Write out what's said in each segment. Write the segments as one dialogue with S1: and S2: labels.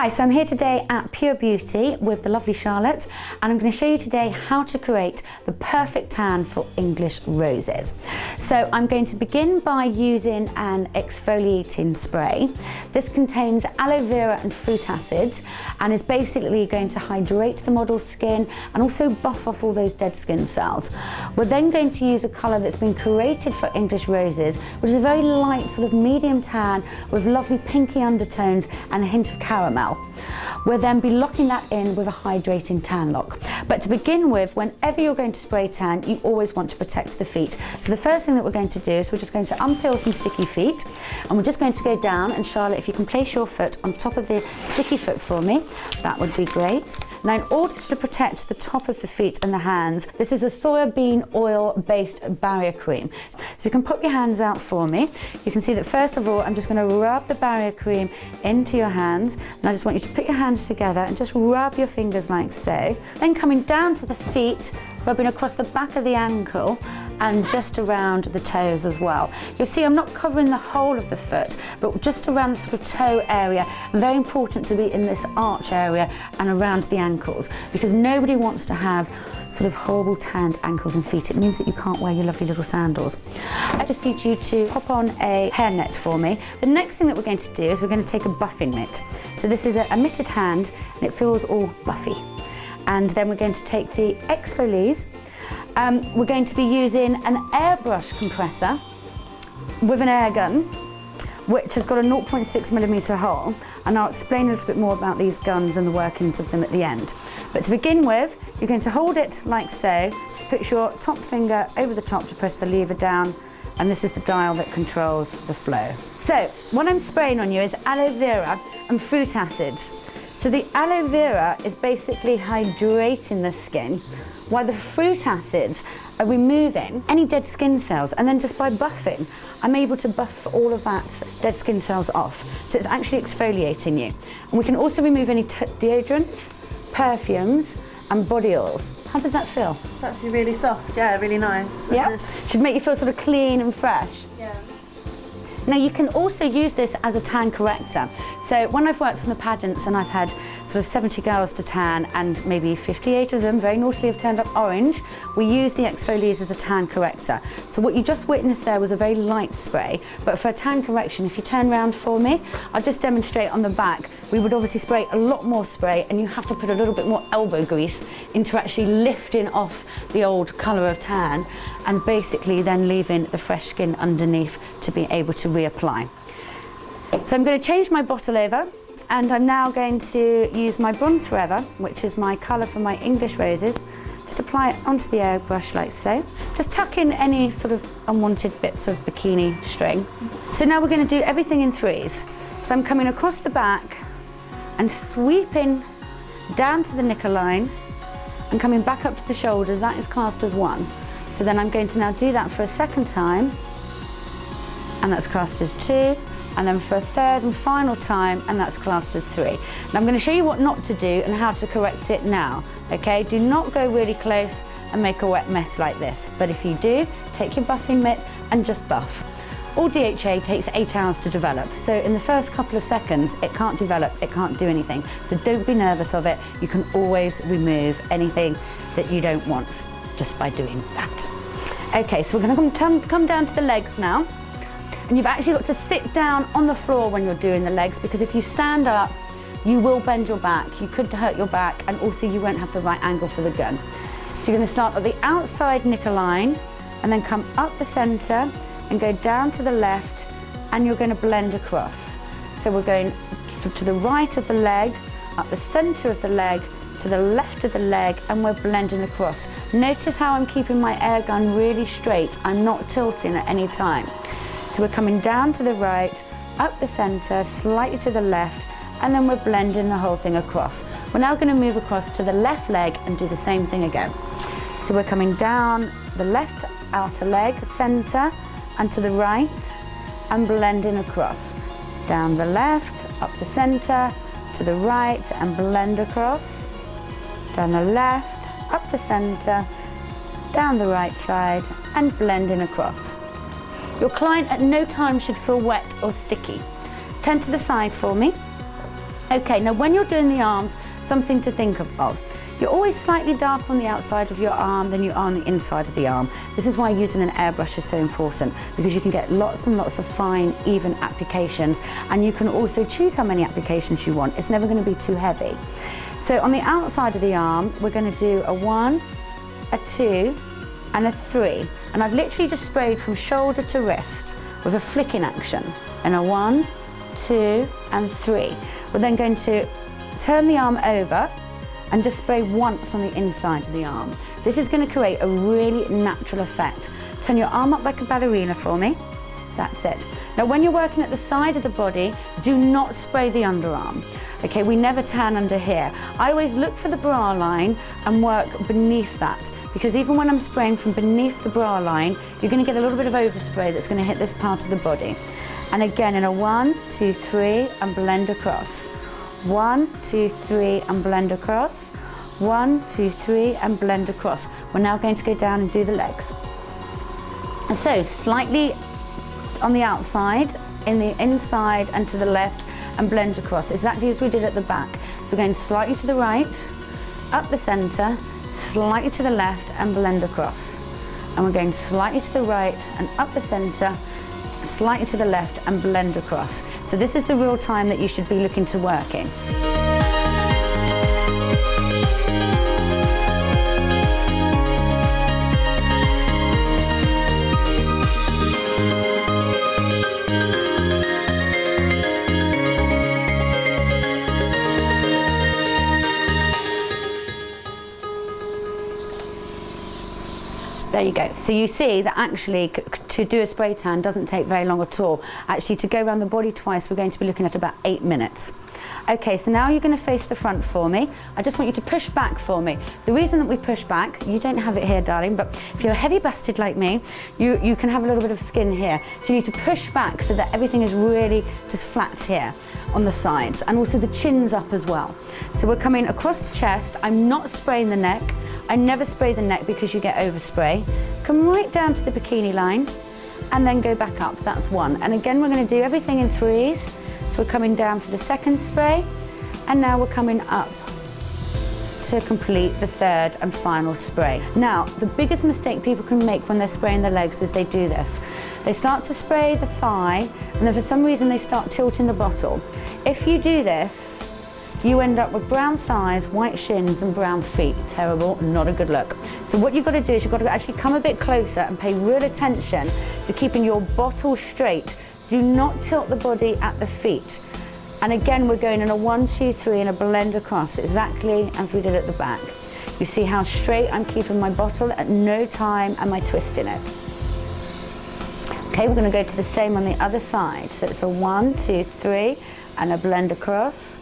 S1: Hi, so I'm here today at Pure Beauty with the lovely Charlotte, and I'm going to show you today how to create the perfect tan for English roses. So I'm going to begin by using an exfoliating spray. This contains aloe vera and fruit acids and is basically going to hydrate the model's skin and also buff off all those dead skin cells. We're then going to use a colour that's been created for English roses, which is a very light sort of medium tan with lovely pinky undertones and a hint of caramel. We'll then be locking that in with a hydrating tan lock. But to begin with, whenever you're going to spray tan, you always want to protect the feet. So the first thing that we're going to do is we're just going to unpeel some sticky feet, and we're just going to go down, and Charlotte, if you can place your foot on top of the sticky foot for me, that would be great. Now, in order to protect the top of the feet and the hands, this is a soybean oil-based barrier cream. So you can put your hands out for me. You can see that first of all, I'm just going to rub the barrier cream into your hands, and I just want you to put your hands together and just rub your fingers like so. Then coming down to the feet, rubbing across the back of the ankle and just around the toes as well. You'll see I'm not covering the whole of the foot, but just around the sort of toe area, and very important to be in this arch area and around the ankles, because nobody wants to have sort of horrible tanned ankles and feet. It means that you can't wear your lovely little sandals. I just need you to pop on a hairnet for me. The next thing that we're going to do is we're going to take a buffing mitt. So this is a mitted hand and it feels all buffy. And then we're going to take the exfolies. We're going to be using an airbrush compressor with an air gun, which has got a 0.6mm hole, and I'll explain a little bit more about these guns and the workings of them at the end. But to begin with, you're going to hold it like so, just put your top finger over the top to press the lever down, and this is the dial that controls the flow. So what I'm spraying on you is aloe vera and fruit acids. So the aloe vera is basically hydrating the skin, while the fruit acids are removing any dead skin cells, and then just by buffing, I'm able to buff all of that dead skin cells off. So it's actually exfoliating you. And we can also remove any deodorants, perfumes, and body oils. How does that feel?
S2: It's actually really soft, yeah, really nice.
S1: Yeah, should make you feel sort of clean and fresh.
S2: Yeah.
S1: Now you can also use this as a tan corrector. So when I've worked on the pageants and I've had sort of 70 girls to tan and maybe 58 of them very naughtily have turned up orange, we use the exfoliators as a tan corrector. So what you just witnessed there was a very light spray, but for a tan correction, if you turn around for me, I'll just demonstrate on the back. We would obviously spray a lot more spray, and you have to put a little bit more elbow grease into actually lifting off the old colour of tan, and basically then leaving the fresh skin underneath to be able to reapply. So I'm going to change my bottle over, and I'm now going to use my Bronze Forever, which is my colour for my English roses. Just apply it onto the airbrush like so. Just tuck in any sort of unwanted bits of bikini string. So now we're going to do everything in threes. So I'm coming across the back and sweeping down to the knickerline and coming back up to the shoulders. That is classed as one. So then I'm going to now do that for a second time, and that's classed as two, and then for a third and final time, and that's classed as three. Now I'm going to show you what not to do and how to correct it now, okay? Do not go really close and make a wet mess like this, but if you do, take your buffing mitt and just buff. All DHA takes 8 hours to develop, so in the first couple of seconds, it can't develop, it can't do anything. So don't be nervous of it. You can always remove anything that you don't want just by doing that. Okay, so we're going to come down to the legs now. And you've actually got to sit down on the floor when you're doing the legs, because if you stand up, you will bend your back. You could hurt your back, and also you won't have the right angle for the gun. So you're going to start at the outside knickerline and then come up the centre and go down to the left, and you're going to blend across. So we're going to the right of the leg, up the centre of the leg, to the left of the leg, and we're blending across. Notice how I'm keeping my air gun really straight. I'm not tilting at any time. So we're coming down to the right, up the centre, slightly to the left, and then we're blending the whole thing across. We're now going to move across to the left leg and do the same thing again. So we're coming down the left outer leg, centre, and to the right, and blending across. Down the left, up the centre, to the right, and blend across. Down the left, up the centre, down the right side, and blending across. Your client at no time should feel wet or sticky. Turn to the side for me. Okay, now when you're doing the arms, something to think of. You're always slightly darker on the outside of your arm than you are on the inside of the arm. This is why using an airbrush is so important, because you can get lots and lots of fine, even applications, and you can also choose how many applications you want. It's never going to be too heavy. So on the outside of the arm, we're going to do a 1, a 2, and a 3. And I've literally just sprayed from shoulder to wrist with a flicking action. And a 1, 2, and 3. We're then going to turn the arm over and just spray once on the inside of the arm. This is going to create a really natural effect. Turn your arm up like a ballerina for me. That's it. Now when you're working at the side of the body, do not spray the underarm. Okay, we never tan under here. I always look for the bra line and work beneath that, because even when I'm spraying from beneath the bra line, you're going to get a little bit of overspray that's going to hit this part of the body. And again in a 1, 2, 3 and blend across. 1, 2, 3 and blend across. 1, 2, 3 and blend across. We're now going to go down and do the legs. And so slightly on the outside, in the inside and to the left, and blend across, exactly as we did at the back. So we're going slightly to the right, up the centre, slightly to the left and blend across. And we're going slightly to the right and up the centre, slightly to the left and blend across. So this is the real time that you should be looking to work in. There you go. So you see that actually to do a spray tan doesn't take very long at all. Actually, to go around the body twice, we're going to be looking at about 8 minutes. Okay, so now you're going to face the front for me. I just want you to push back for me. The reason that we push back, you don't have it here, darling, but if you're heavy busted like me, you can have a little bit of skin here. So you need to push back so that everything is really just flat here on the sides, and also the chin's up as well. So we're coming across the chest. I'm not spraying the neck. I never spray the neck because you get overspray. Come right down to the bikini line and then go back up. That's 1. And again, we're going to do everything in 3s. So we're coming down for the 2nd spray, and now we're coming up to complete the 3rd and final spray. Now, the biggest mistake people can make when they're spraying the legs is they do this. They start to spray the thigh, and then for some reason they start tilting the bottle. If you do this, you end up with brown thighs, white shins and brown feet. Terrible, not a good look. So what you've got to do is you've got to actually come a bit closer and pay real attention to keeping your bottle straight. Do not tilt the body at the feet. And again, we're going in a 1, 2, 3 and a blend across, exactly as we did at the back. You see how straight I'm keeping my bottle, at no time am I twisting it. Okay, we're going to go to the same on the other side. So it's a 1, 2, 3 and a blend across.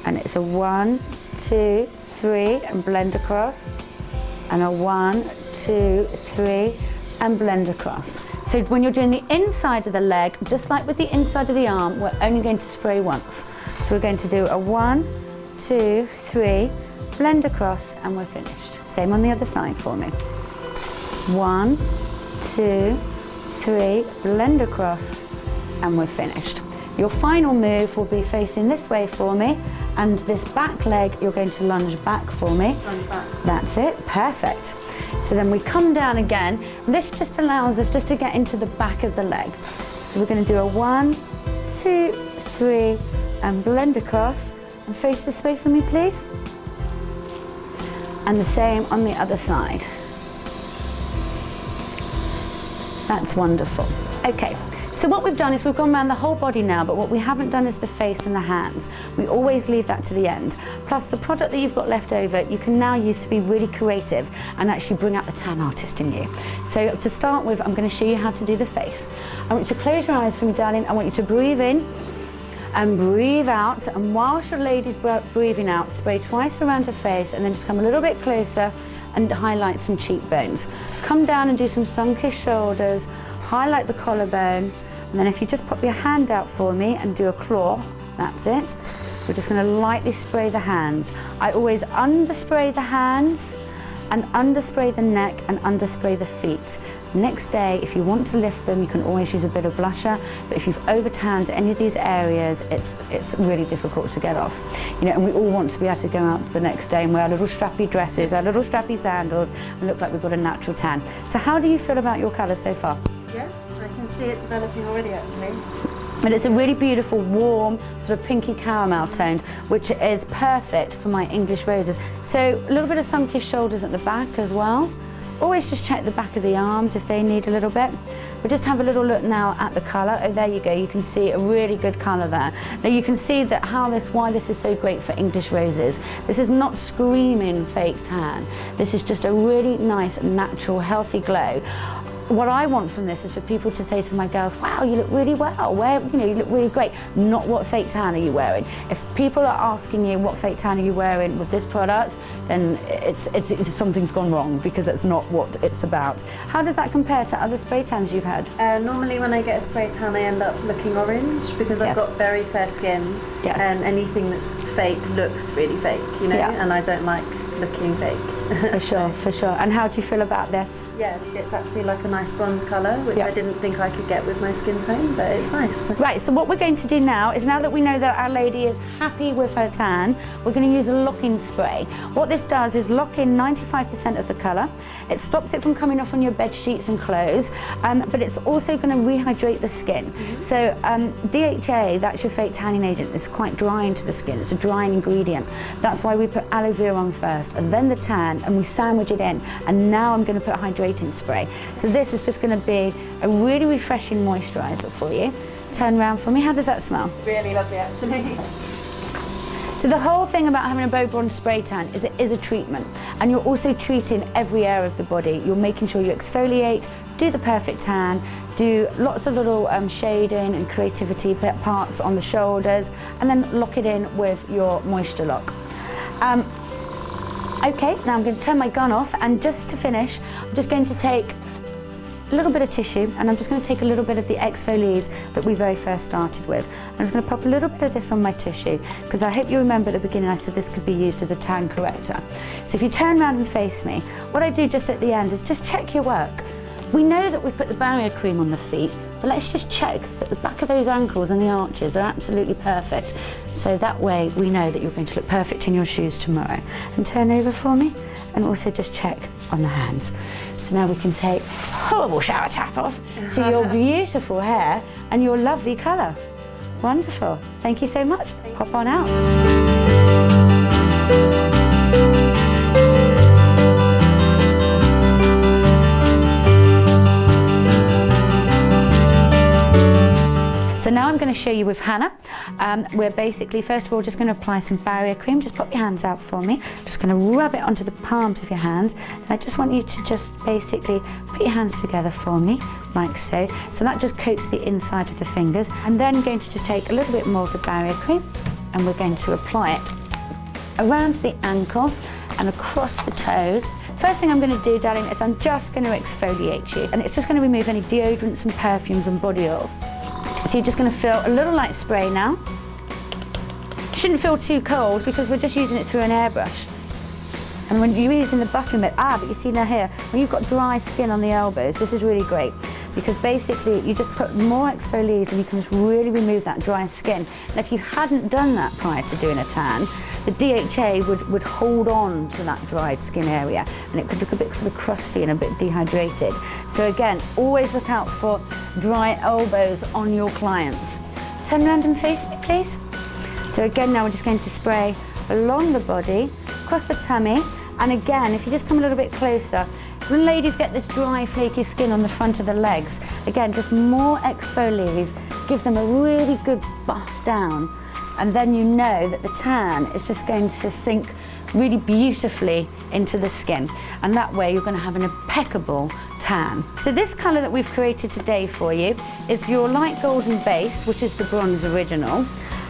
S1: And it's a 1, 2, 3 and blend across, and a 1, 2, 3 and blend across. So when you're doing the inside of the leg, just like with the inside of the arm, we're only going to spray once. So we're going to do a 1, 2, 3, blend across, and we're finished. Same on the other side for me. 1, 2, 3, blend across, and we're finished. Your final move will be facing this way for me, and this back leg you're going to lunge back for me.
S2: Lunge back.
S1: That's it, perfect. So then we come down again. This just allows us just to get into the back of the leg. So we're going to do a 1, 2, 3 and blend across, and face this way for me please. And the same on the other side. That's wonderful. Okay. So what we've done is we've gone around the whole body now, but what we haven't done is the face and the hands. We always leave that to the end. Plus the product that you've got left over, you can now use to be really creative and actually bring out the tan artist in you. So to start with, I'm going to show you how to do the face. I want you to close your eyes for me, darling. I want you to breathe in and breathe out. And whilst your lady's breathing out, spray twice around the face and then just come a little bit closer and highlight some cheekbones. Come down and do some sun-kissed shoulders, highlight the collarbone, and then if you just pop your hand out for me and do a claw, that's it. We're just going to lightly spray the hands. I always underspray the hands and underspray the neck and underspray the feet. Next day, if you want to lift them, you can always use a bit of blusher, but if you've over-tanned any of these areas, it's really difficult to get off. You know, and we all want to be able to go out the next day and wear our little strappy dresses, our little strappy sandals, and look like we've got a natural tan. So how do you feel about your colour so far?
S2: Yeah, I can see it developing already actually.
S1: And it's a really beautiful, warm, sort of pinky caramel toned, which is perfect for my English roses. So a little bit of sun-kissed shoulders at the back as well. Always just check the back of the arms if they need a little bit. We'll just have a little look now at the colour. Oh, there you go. You can see a really good colour there. Now you can see that why this is so great for English roses. This is not screaming fake tan. This is just a really nice, natural, healthy glow. What I want from this is for people to say to my girls, wow, you look really well, you look really great. Not what fake tan are you wearing. If people are asking you what fake tan are you wearing with this product, then it's something's gone wrong, because that's not what it's about. How does that compare to other spray tans you've had?
S2: Normally when I get a spray tan I end up looking orange because I've got very fair skin, and anything that's fake looks really fake, you know, and I don't like looking fake.
S1: For sure, for sure. And how do you feel about this?
S2: Yeah, it's actually like a nice bronze colour, which I didn't think I could get with my skin tone, but it's nice.
S1: Right, so what we're going to do now is, now that we know that our lady is happy with her tan, we're going to use a locking spray. What this does is lock in 95% of the colour. It stops it from coming off on your bed sheets and clothes, but it's also going to rehydrate the skin. So DHA, that's your fake tanning agent, is quite drying to the skin. It's a drying ingredient. That's why we put aloe vera on first, and then the tan, and we sandwich it in. And now I'm going to put Hydrating Spray. So this is just going to be a really refreshing moisturiser for you. Turn around for me. How does that smell?
S2: Really lovely, actually.
S1: So the whole thing about having a bow bronze spray tan is it is a treatment, and you're also treating every area of the body. You're making sure you exfoliate, do the perfect tan, do lots of little shading and creativity parts on the shoulders, and then lock it in with your moisture lock. Okay, now I'm going to turn my gun off, and just to finish, I'm just going to take a little bit of tissue, and I'm just going to take a little bit of the exfoliates that we very first started with. I'm just going to pop a little bit of this on my tissue, because I hope you remember at the beginning I said this could be used as a tan corrector. So if you turn around and face me, what I do just at the end is just check your work. We know that we've put the barrier cream on the feet, but let's just check that the back of those ankles and the arches are absolutely perfect. So that way we know that you're going to look perfect in your shoes tomorrow. And turn over for me, and also just check on the hands. So now we can take a horrible shower cap off, see your beautiful hair and your lovely colour. Wonderful. Thank you so much. Pop on out. So now I'm going to show you with Hannah. We're basically, first of all, just going to apply some barrier cream. Just pop your hands out for me. Just going to rub it onto the palms of your hands. And I just want you to just basically put your hands together for me, like so. So that just coats the inside of the fingers. And then I'm going to just take a little bit more of the barrier cream, and we're going to apply it around the ankle and across the toes. First thing I'm going to do, darling, is I'm just going to exfoliate you. And it's just going to remove any deodorants and perfumes and body oils. So you're just going to feel a little light spray now. You shouldn't feel too cold, because we're just using it through an airbrush. And when you're using the buffing bit, but you see now here, when you've got dry skin on the elbows, this is really great, because basically you just put more exfoliates and you can just really remove that dry skin. And if you hadn't done that prior to doing a tan, the DHA would hold on to that dried skin area, and it could look a bit sort of crusty and a bit dehydrated. So again, always look out for dry elbows on your clients. Turn around and face me, please. So again, now we're just going to spray along the body, across the tummy, and again, if you just come a little bit closer, when ladies get this dry, flaky skin on the front of the legs, again, just more exfoliates, give them a really good buff down. And then you know that the tan is just going to sink really beautifully into the skin. And that way you're going to have an impeccable tan. So this colour that we've created today for you is your light golden base, which is the bronze original.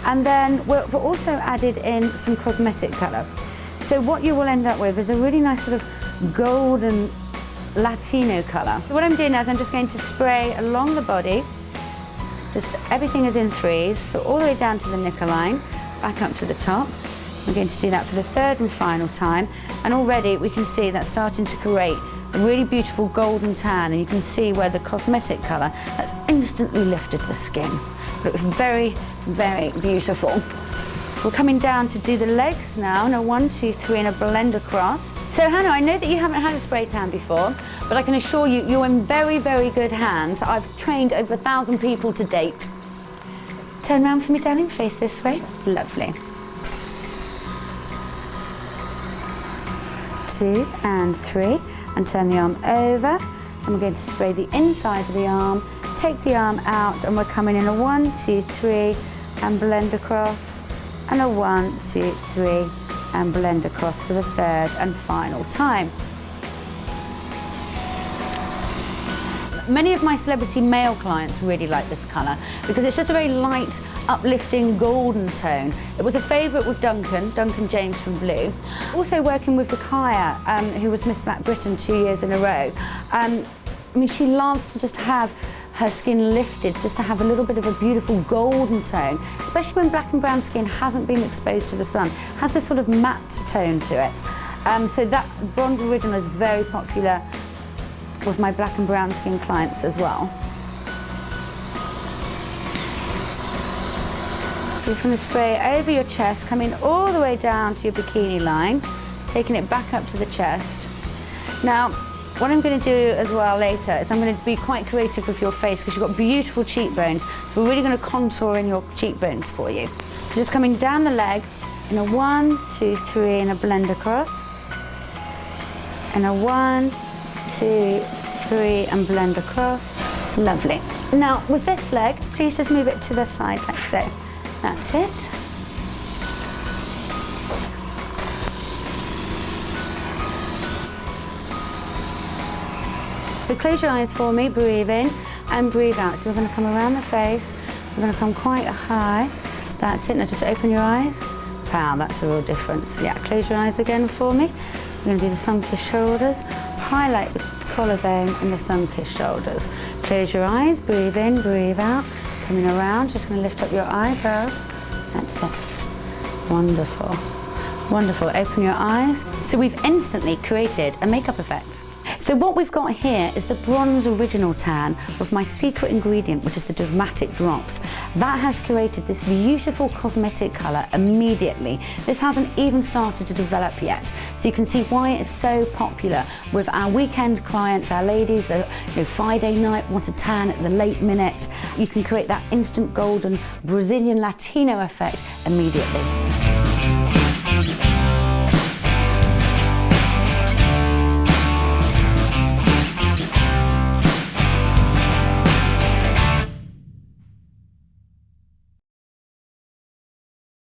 S1: And then we've also added in some cosmetic colour. So what you will end up with is a really nice sort of golden Latino colour. So what I'm doing now is I'm just going to spray along the body. Just everything is in threes, so all the way down to the knicker line, back up to the top. I'm going to do that for the third and final time, and already we can see that's starting to create a really beautiful golden tan, and you can see where the cosmetic colour has instantly lifted the skin. It looks very, very beautiful. So we're coming down to do the legs now, and a 1, 2, 3 and a blend across. So Hannah, I know that you haven't had a spray tan before, but I can assure you, you're in very, very good hands. I've trained over 1,000 people to date. Turn around for me, darling, face this way. Lovely. 2 and 3, and turn the arm over. And we're going to spray the inside of the arm, take the arm out, and we're coming in a 1, 2, 3, and blend across, and a 1, 2, 3, and blend across for the third and final time. Many of my celebrity male clients really like this colour because it's just a very light, uplifting golden tone. It was a favourite with Duncan James from Blue. Also working with Rakaya, who was Miss Black Britain 2 years in a row. I mean, she loves to just have her skin lifted, just to have a little bit of a beautiful golden tone, especially when black and brown skin hasn't been exposed to the sun. It has this sort of matte tone to it. So that Bronze Original is very popular with my black and brown skin clients as well. I'm just going to spray over your chest, coming all the way down to your bikini line, taking it back up to the chest. Now, what I'm going to do as well later is I'm going to be quite creative with your face because you've got beautiful cheekbones. So we're really going to contour in your cheekbones for you. So just coming down the leg in a 1, 2, 3 and a blend across. And a 1, 2, 3 and blend across. Lovely. Now with this leg, please just move it to the side like so. That's it. So close your eyes for me, breathe in and breathe out. So we're going to come around the face, we're going to come quite high. That's it, now just open your eyes. Wow, that's a real difference. Yeah, close your eyes again for me. We're going to do the sun-kissed shoulders, highlight the collarbone and the sun-kissed shoulders. Close your eyes, breathe in, breathe out. Coming around, just going to lift up your eyebrows. That's it. Wonderful. Wonderful. Open your eyes. So we've instantly created a makeup effect. So what we've got here is the Bronze Original Tan with my secret ingredient, which is the Dramatic Drops. That has created this beautiful cosmetic colour immediately. This hasn't even started to develop yet. So you can see why it's so popular with our weekend clients, our ladies, the Friday night want a tan at the late minute. You can create that instant golden Brazilian Latino effect immediately.